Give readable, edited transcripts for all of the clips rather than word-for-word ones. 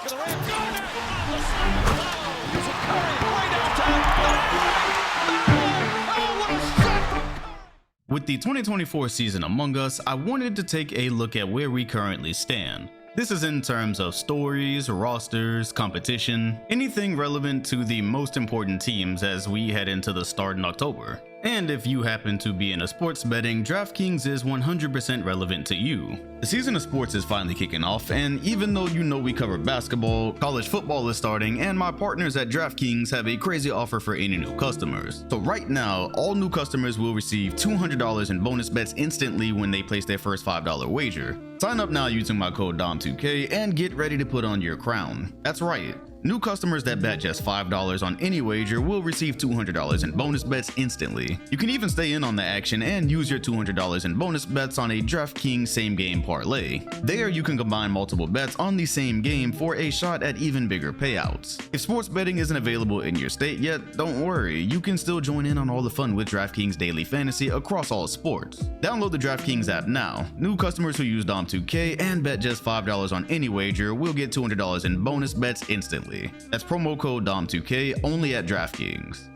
of the rim. Garnett on the slam. Oh, using Curry way downtown. Oh, what a shot from Curry. With the 2024 season among us, I wanted to take a look at where we currently stand. This is in terms of stories, rosters, competition, anything relevant to the most important teams as we head into the start in October. And if you happen to be into sports betting, DraftKings is 100% relevant to you. The season of sports is finally kicking off, and even though you know we cover basketball, college football is starting, and my partners at DraftKings have a crazy offer for any new customers. So right now, all new customers will receive $200 in bonus bets instantly when they place their first $5 wager. Sign up now using my code DOM2K and get ready to put on your crown. That's right. New customers that bet just $5 on any wager will receive $200 in bonus bets instantly. You can even stay in on the action and use your $200 in bonus bets on a DraftKings same game parlay. There you can combine multiple bets on the same game for a shot at even bigger payouts. If sports betting isn't available in your state yet, don't worry, you can still join in on all the fun with DraftKings Daily Fantasy across all sports. Download the DraftKings app now. New customers who use DOM2K and bet just $5 on any wager will get $200 in bonus bets instantly. That's promo code DOM2K only at DraftKings.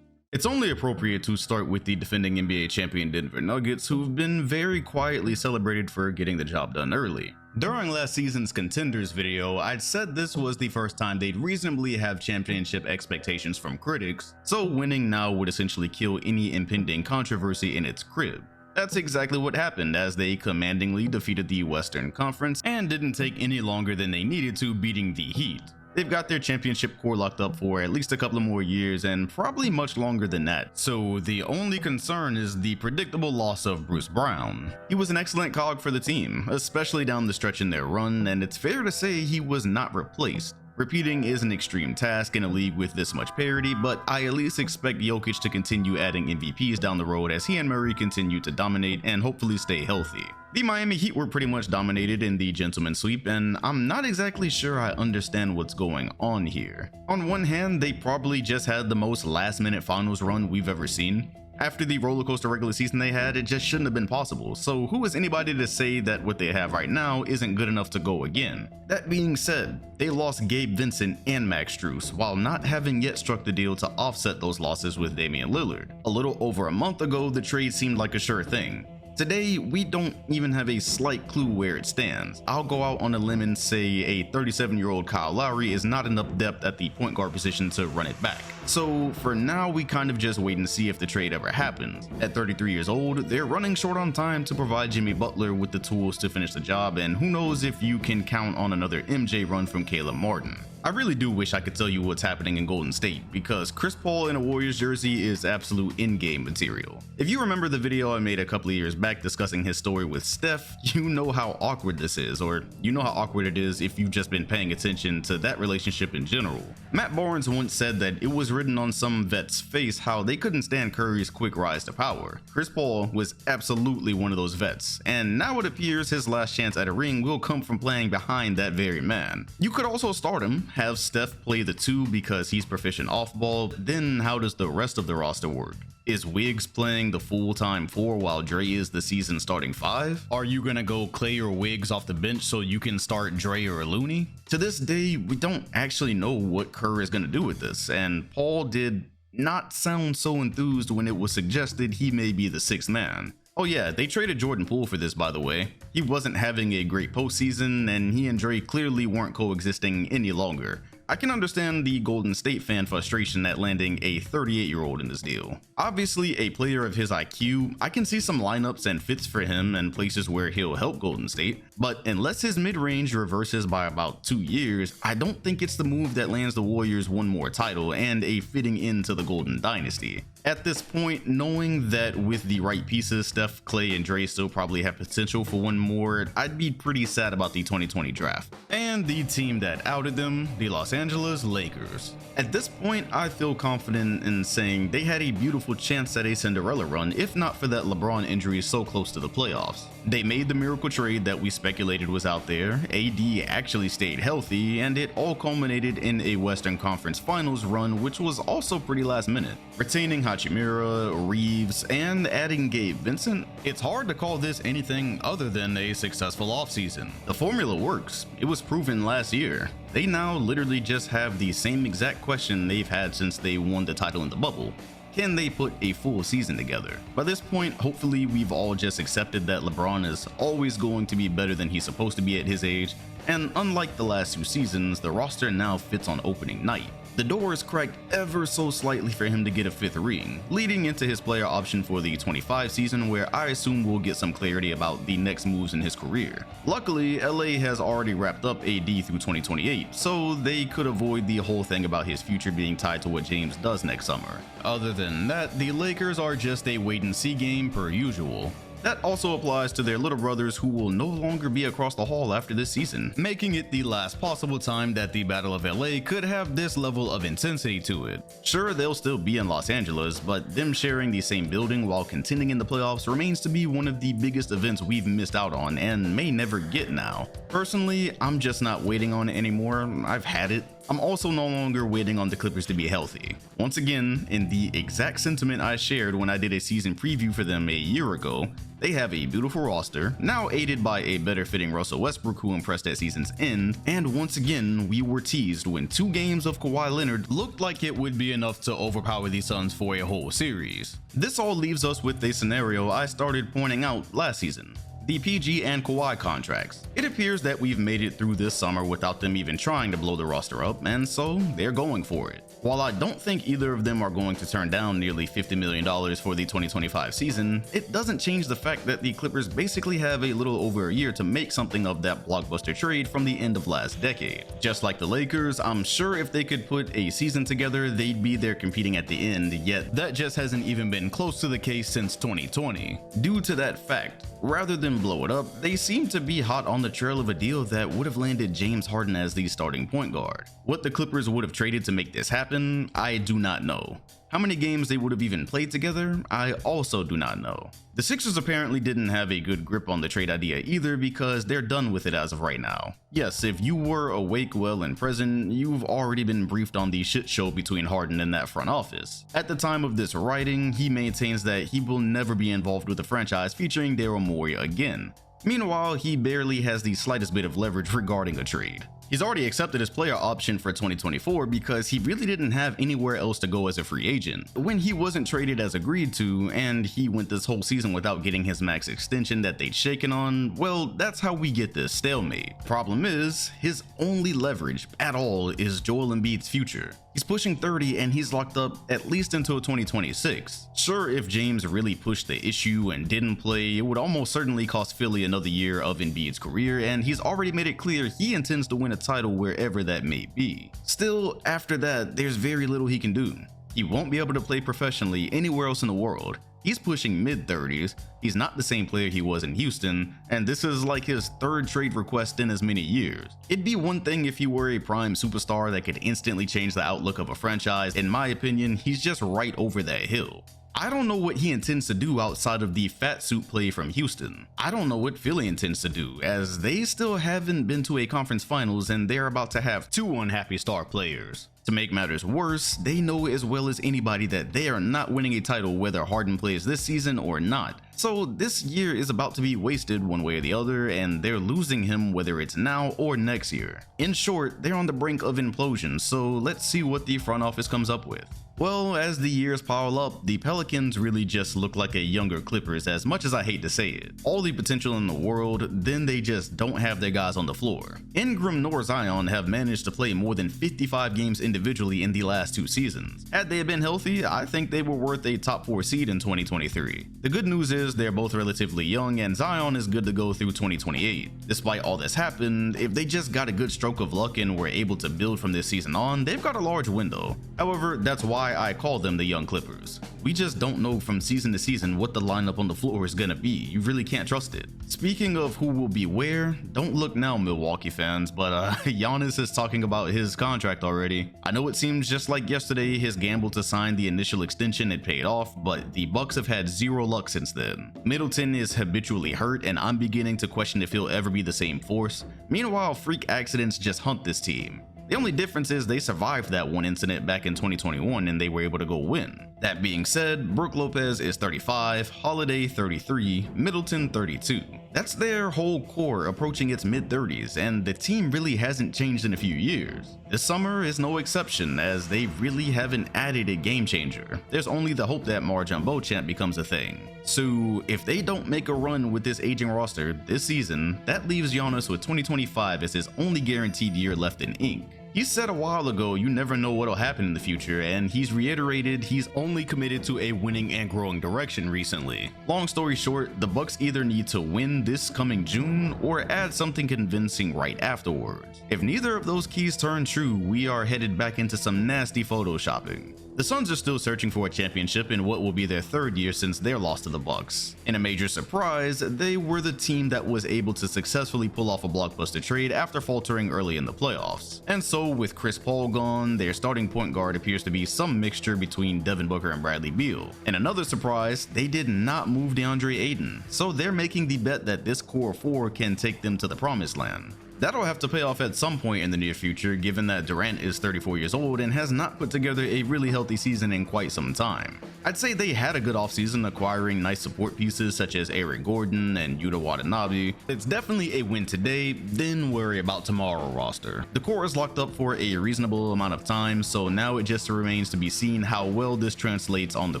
It's only appropriate to start with the defending NBA champion Denver Nuggets, who've been very quietly celebrated for getting the job done early. During last season's contenders video, I'd said this was the first time they'd reasonably have championship expectations from critics, so winning now would essentially kill any impending controversy in its crib. That's exactly what happened, as they commandingly defeated the Western Conference and didn't take any longer than they needed to beating the Heat. They've got their championship core locked up for at least a couple of more years and probably much longer than that, so the only concern is the predictable loss of Bruce Brown. He was an excellent cog for the team, especially down the stretch in their run, and it's fair to say he was not replaced. Repeating is an extreme task in a league with this much parity, but I at least expect Jokic to continue adding MVPs down the road as he and Murray continue to dominate and hopefully stay healthy. The Miami Heat were pretty much dominated in the gentleman's sweep, and I'm not exactly sure I understand what's going on here. On one hand, they probably just had the most last-minute finals run we've ever seen. After the rollercoaster regular season they had, it just shouldn't have been possible, so who is anybody to say that what they have right now isn't good enough to go again? That being said, they lost Gabe Vincent and Max Strus, while not having yet struck the deal to offset those losses with Damian Lillard. A little over a month ago, the trade seemed like a sure thing. Today, we don't even have a slight clue where it stands. I'll go out on a limb and say a 37-year-old Kyle Lowry is not enough depth at the point guard position to run it back. So for now, we kind of just wait and see if the trade ever happens. At 33 years old, they're running short on time to provide Jimmy Butler with the tools to finish the job, and who knows if you can count on another MJ run from Caleb Martin. I really do wish I could tell you what's happening in Golden State, because Chris Paul in a Warriors jersey is absolute in-game material. If you remember the video I made a couple of years back discussing his story with Steph, you know how awkward this is, or you know how awkward it is if you've just been paying attention to that relationship in general. Matt Barnes once said that it was written on some vet's face how they couldn't stand Curry's quick rise to power. Chris Paul was absolutely one of those vets, and now it appears his last chance at a ring will come from playing behind that very man. You could also start him, have Steph play the 2 because he's proficient off ball, then how does the rest of the roster work? Is Wiggs playing the full-time 4 while Dre is the season starting 5? Are you gonna go Clay or Wiggs off the bench so you can start Dre or Looney? To this day, we don't actually know what Kerr is gonna do with this, and Paul did not sound so enthused when it was suggested he may be the 6th man. Oh yeah, they traded Jordan Poole for this, by the way. He wasn't having a great postseason, and he and Dre clearly weren't coexisting any longer. I can understand the Golden State fan frustration at landing a 38-year-old in this deal. Obviously a player of his IQ, I can see some lineups and fits for him and places where he'll help Golden State, but unless his mid-range reverses by about 2 years, I don't think it's the move that lands the Warriors one more title and a fitting into the Golden Dynasty. At this point, knowing that with the right pieces, Steph, Clay, and Dre still probably have potential for one more, I'd be pretty sad about the 2020 draft. And and the team that outed them, the Los Angeles Lakers. At this point, I feel confident in saying they had a beautiful chance at a Cinderella run if not for that LeBron injury so close to the playoffs. They made the miracle trade that we speculated was out there, AD actually stayed healthy, and it all culminated in a Western Conference Finals run which was also pretty last minute. Retaining Hachimura, Reeves, and adding Gabe Vincent, it's hard to call this anything other than a successful offseason. The formula works, it was proven last year. They now literally just have the same exact question they've had since they won the title in the bubble. Can they put a full season together? By this point, hopefully we've all just accepted that LeBron is always going to be better than he's supposed to be at his age, and unlike the last 2 seasons, the roster now fits on opening night. The door is cracked ever so slightly for him to get a 5th ring, leading into his player option for the 25 season, where I assume we'll get some clarity about the next moves in his career. Luckily, LA has already wrapped up AD through 2028, so they could avoid the whole thing about his future being tied to what James does next summer. Other than that, the Lakers are just a wait and see game per usual. That also applies to their little brothers who will no longer be across the hall after this season, making it the last possible time that the Battle of LA could have this level of intensity to it. Sure, they'll still be in Los Angeles, but them sharing the same building while contending in the playoffs remains to be one of the biggest events we've missed out on and may never get now. Personally, I'm just not waiting on it anymore. I've had it. I'm also no longer waiting on the Clippers to be healthy. Once again, in the exact sentiment I shared when I did a season preview for them a year ago, they have a beautiful roster, now aided by a better fitting Russell Westbrook who impressed at season's end, and once again, we were teased when 2 games of Kawhi Leonard looked like it would be enough to overpower the Suns for a whole series. This all leaves us with a scenario I started pointing out last season. The PG and Kawhi contracts. It appears that we've made it through this summer without them even trying to blow the roster up, and so they're going for it. While I don't think either of them are going to turn down nearly $50 million for the 2025 season, it doesn't change the fact that the Clippers basically have a little over a year to make something of that blockbuster trade from the end of last decade. Just like the Lakers, I'm sure if they could put a season together, they'd be there competing at the end, yet that just hasn't even been close to the case since 2020. Due to that fact, rather than blow it up, they seem to be hot on the trail of a deal that would have landed James Harden as the starting point guard. What the Clippers would have traded to make this happen, I do not know. How many games they would have even played together, I also do not know. The Sixers apparently didn't have a good grip on the trade idea either because they're done with it as of right now. Yes, if you were awake, well, and present, you've already been briefed on the shit show between Harden and that front office. At the time of this writing, he maintains that he will never be involved with the franchise featuring Daryl Morey again. Meanwhile, he barely has the slightest bit of leverage regarding a trade. He's already accepted his player option for 2024 because he really didn't have anywhere else to go as a free agent. When he wasn't traded as agreed to, and he went this whole season without getting his max extension that they'd shaken on, well, that's how we get this stalemate. Problem is, his only leverage at all is Joel Embiid's future. He's pushing 30 and he's locked up at least until 2026. Sure, if James really pushed the issue and didn't play, it would almost certainly cost Philly another year of Embiid's career, and he's already made it clear he intends to win a title wherever that may be. Still, after that, there's very little he can do. He won't be able to play professionally anywhere else in the world. He's pushing mid-30s, he's not the same player he was in Houston, and this is like his 3rd trade request in as many years. It'd be one thing if he were a prime superstar that could instantly change the outlook of a franchise. In my opinion, he's just right over that hill. I don't know what he intends to do outside of the fat suit play from Houston. I don't know what Philly intends to do, as they still haven't been to a conference finals and they're about to have 2 unhappy star players. To make matters worse, they know as well as anybody that they are not winning a title whether Harden plays this season or not. So this year is about to be wasted one way or the other, and they're losing him whether it's now or next year. In short, they're on the brink of implosion, so let's see what the front office comes up with. Well, as the years pile up, the Pelicans really just look like a younger Clippers, as much as I hate to say it. All the potential in the world, then they just don't have their guys on the floor. Ingram nor Zion have managed to play more than 55 games individually in the last 2 seasons. Had they been healthy, I think they were worth a top 4 seed in 2023. The good news is they're both relatively young and Zion is good to go through 2028. Despite all this happened, if they just got a good stroke of luck and were able to build from this season on, they've got a large window. However, that's why why I call them the young Clippers. We just don't know from season to season what the lineup on the floor is gonna be. You really can't trust it. Speaking of who will be where, don't look now, Milwaukee fans, but Giannis is talking about his contract already. I know it seems just like yesterday his gamble to sign the initial extension had paid off, but the Bucks have had zero luck since then. Middleton is habitually hurt, and I'm beginning to question if he'll ever be the same force. Meanwhile, freak accidents just hunt this team. The only difference is they survived that one incident back in 2021 and they were able to go win. That being said, Brook Lopez is 35, Holiday 33, Middleton 32. That's their whole core approaching its mid-30s, and the team really hasn't changed in a few years. This summer is no exception, as they really haven't added a game changer. There's only the hope that Marjan Beauchamp becomes a thing. So if they don't make a run with this aging roster this season, that leaves Giannis with 2025 as his only guaranteed year left in ink. He said a while ago you never know what'll happen in the future, and he's reiterated he's only committed to a winning and growing direction recently. Long story short, the Bucks either need to win this coming June or add something convincing right afterwards. If neither of those keys turn true, we are headed back into some nasty photoshopping. The Suns are still searching for a championship in what will be their third year since their loss to the Bucks. In a major surprise, they were the team that was able to successfully pull off a blockbuster trade after faltering early in the playoffs. And so with Chris Paul gone, their starting point guard appears to be some mixture between Devin Booker and Bradley Beal. And another surprise, they did not move DeAndre Ayton, so they're making the bet that this core four can take them to the promised land. That'll have to pay off at some point in the near future, given that Durant is 34 years old and has not put together a really healthy season in quite some time. I'd say they had a good offseason acquiring nice support pieces such as Eric Gordon and Yuta Watanabe. It's definitely a win today, then worry about tomorrow roster. The core is locked up for a reasonable amount of time, so now it just remains to be seen how well this translates on the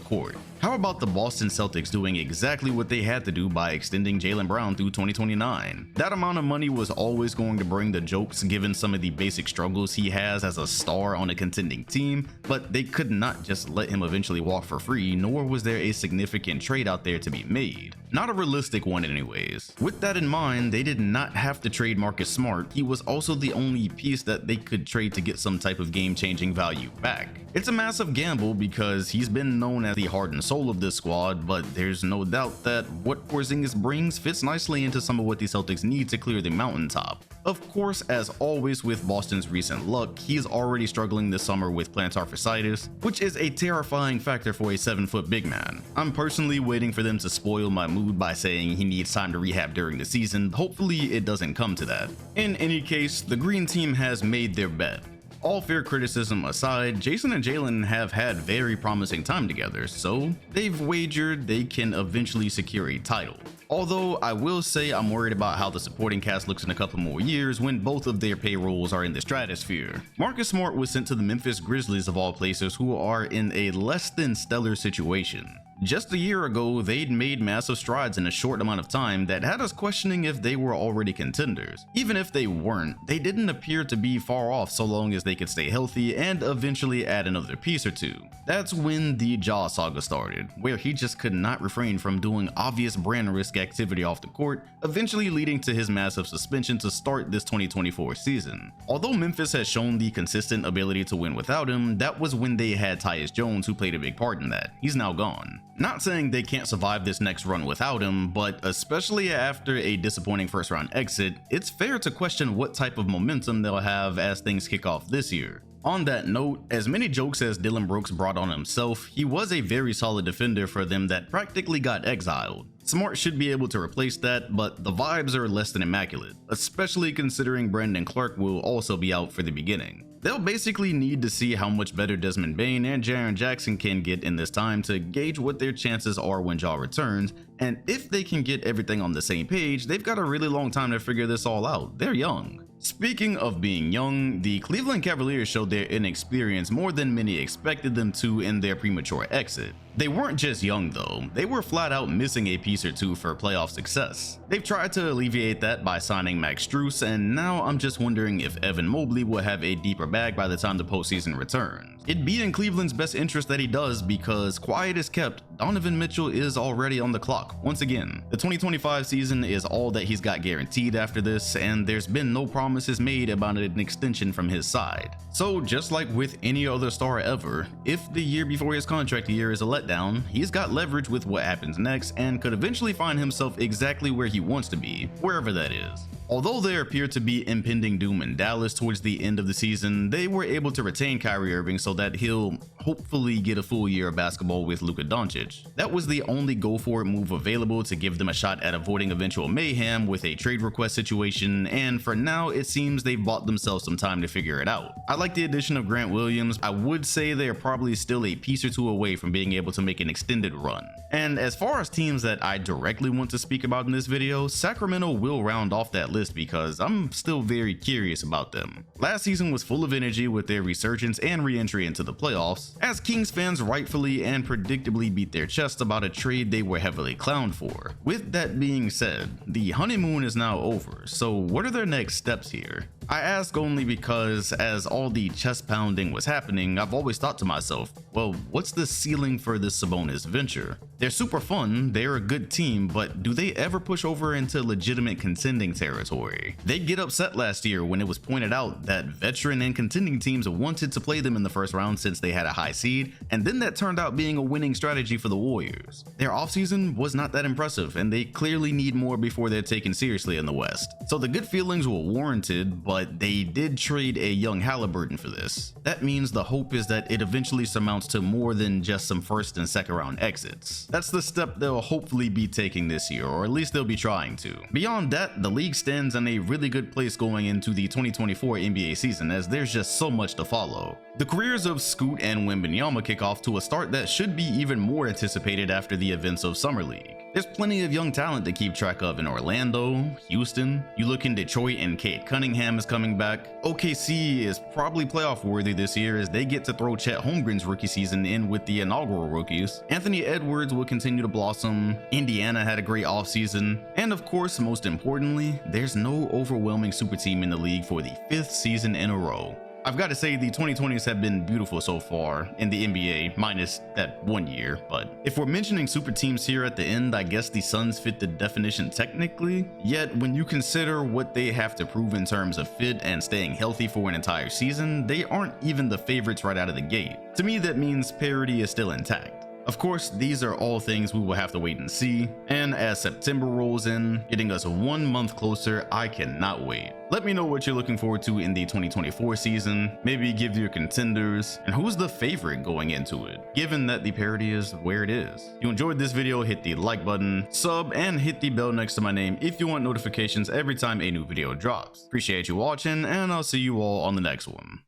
court. How about the Boston Celtics doing exactly what they had to do by extending Jaylen Brown through 2029? That amount of money was always going to bring the jokes given some of the basic struggles he has as a star on a contending team, but they could not just let him eventually walk for free, nor was there a significant trade out there to be made. Not a realistic one anyways. With that in mind, they did not have to trade Marcus Smart. He was also the only piece that they could trade to get some type of game-changing value back. It's a massive gamble because he's been known as the heart and soul of this squad, but there's no doubt that what Porzingis brings fits nicely into some of what the Celtics need to clear the mountaintop. Of course, as always with Boston's recent luck, he's already struggling this summer with plantar fasciitis, which is a terrifying factor for a 7-foot big man. I'm personally waiting for them to spoil my mood by saying he needs time to rehab during the season. Hopefully it doesn't come to that. In any case, the green team has made their bet. All fair criticism aside, Jason and Jaylen have had very promising time together, so they've wagered they can eventually secure a title. Although I will say I'm worried about how the supporting cast looks in a couple more years when both of their payrolls are in the stratosphere. Marcus Smart was sent to the Memphis Grizzlies of all places, who are in a less than stellar situation. Just a year ago, they'd made massive strides in a short amount of time that had us questioning if they were already contenders. Even if they weren't, they didn't appear to be far off so long as they could stay healthy and eventually add another piece or two. That's when the Ja saga started, where he just could not refrain from doing obvious brand risk activity off the court, eventually leading to his massive suspension to start this 2024 season. Although Memphis has shown the consistent ability to win without him, that was when they had Tyus Jones, who played a big part in that. He's now gone. Not saying they can't survive this next run without him, but especially after a disappointing first round exit, it's fair to question what type of momentum they'll have as things kick off this year. On that note, as many jokes as Dylan Brooks brought on himself, he was a very solid defender for them that practically got exiled. Smart should be able to replace that, but the vibes are less than immaculate, especially considering Brandon Clark will also be out for the beginning. They'll basically need to see how much better Desmond Bane and Jaren Jackson can get in this time to gauge what their chances are when Ja returns, and if they can get everything on the same page, they've got a really long time to figure this all out. They're young. Speaking of being young, the Cleveland Cavaliers showed their inexperience more than many expected them to in their premature exit. They weren't just young though, they were flat out missing a piece or two for playoff success. They've tried to alleviate that by signing Max Strus, and now I'm just wondering if Evan Mobley will have a deeper bag by the time the postseason returns. It'd be in Cleveland's best interest that he does, because quiet as kept, Donovan Mitchell is already on the clock once again. The 2025 season is all that he's got guaranteed after this, and there's been no promises made about an extension from his side. So just like with any other star ever, if the year before his contract year is a letdown, he's got leverage with what happens next and could eventually find himself exactly where he wants to be, wherever that is. Although there appeared to be impending doom in Dallas towards the end of the season, they were able to retain Kyrie Irving so that he'll hopefully get a full year of basketball with Luka Doncic. That was the only go-for-it move available to give them a shot at avoiding eventual mayhem with a trade request situation, and for now it seems they've bought themselves some time to figure it out. I like the addition of Grant Williams. I would say they are probably still a piece or two away from being able to make an extended run. And as far as teams that I directly want to speak about in this video, Sacramento will round off that list because I'm still very curious about them. Last season was full of energy with their resurgence and re-entry into the playoffs, as Kings fans rightfully and predictably beat their chests about a trade they were heavily clowned for. With that being said, the honeymoon is now over, so what are their next steps here? I ask only because as all the chest pounding was happening, I've always thought to myself, well, what's the ceiling for this Sabonis venture? They're super fun, they're a good team, but do they ever push over into legitimate contending territory? They get upset last year when it was pointed out that veteran and contending teams wanted to play them in the first round since they had a high seed, and then that turned out being a winning strategy for the Warriors. Their offseason was not that impressive, and they clearly need more before they're taken seriously in the West. So the good feelings were warranted, but they did trade a young Halliburton for this. That means the hope is that it eventually surmounts to more than just some first and second round exits. That's the step they'll hopefully be taking this year, or at least they'll be trying to. Beyond that, the league stands in a really good place going into the 2024 NBA season, as there's just so much to follow. The careers of Scoot and Wembanyama kick off to a start that should be even more anticipated after the events of Summer League. There's plenty of young talent to keep track of in Orlando, Houston. You look in Detroit and Cade Cunningham is coming back. OKC is probably playoff worthy this year as they get to throw Chet Holmgren's rookie season in with the inaugural rookies. Anthony Edwards will continue to blossom. Indiana had a great offseason. And of course, most importantly, there's no overwhelming super team in the league for the 5th season in a row. I've got to say the 2020s have been beautiful so far in the NBA, minus that 1 year, but if we're mentioning super teams here at the end, I guess the Suns fit the definition technically, yet when you consider what they have to prove in terms of fit and staying healthy for an entire season, they aren't even the favorites right out of the gate. To me, that means parity is still intact. Of course, these are all things we will have to wait and see, and as September rolls in, getting us 1 month closer, I cannot wait. Let me know what you're looking forward to in the 2024 season, maybe give your contenders, and who's the favorite going into it, given that the parity is where it is. If you enjoyed this video, hit the like button, sub, and hit the bell next to my name if you want notifications every time a new video drops. Appreciate you watching, and I'll see you all on the next one.